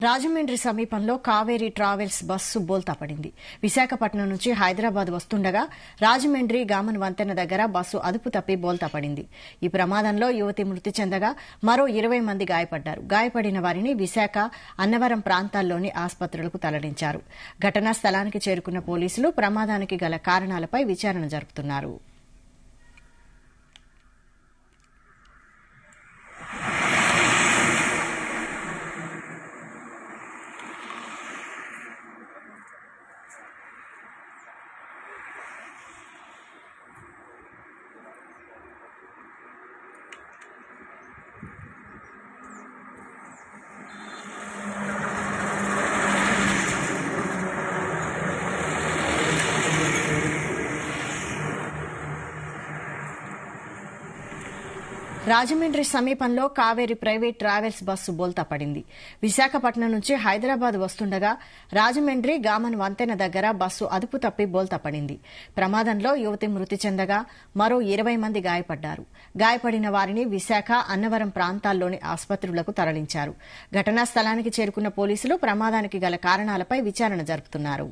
రాజమండ్రి సమీపంలో Kaveri travels bus బోల్తా పడింది. విశాఖపట్నం నుంచి హైదరాబాద్ వస్తుండగా రాజమండ్రి గామన్ వంతెన దగ్గర బస్సు అదుపు తప్పి బోల్తా పడింది. ఈ ప్రమాదంలో యువతి మృతి చెందగా మరో 20 మంది గాయపడ్డారు. గాయపడిన వారిని విశాఖ, అన్నవరం ప్రాంతాల్లోని ఆసుపత్రులకు తరలించారు. ఘటనా స్థలానికి చేరుకున్న పోలీసులు ప్రమాదానికి గల కారణాలపై విచారణ జరుపుతున్నారు. రాజమండ్రి సమీపంలో కావేరీ ప్రైవేట్ ట్రావెల్స్ బస్సు బోల్తా పడింది. విశాఖపట్నం నుంచి హైదరాబాద్ వస్తుండగా రాజమండ్రి గామన్ వంతెన దగ్గర బస్సు అదుపు తప్పి బోల్తా పడింది. ప్రమాదంలో యువతి మృతి చెందగా మరో 20 మంది గాయపడ్డారు. గాయపడిన వారిని విశాఖ, అన్నవరం ప్రాంతాల్లోని ఆసుపత్రులకు తరలించారు. ఘటనా స్థలానికి చేరుకున్న పోలీసులు ప్రమాదానికి గల కారణాలపై విచారణ జరుపుతున్నారు.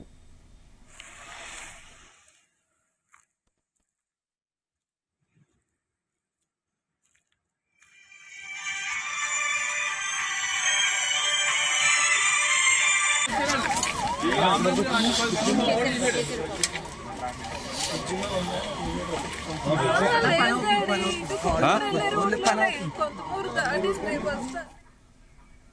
Huh?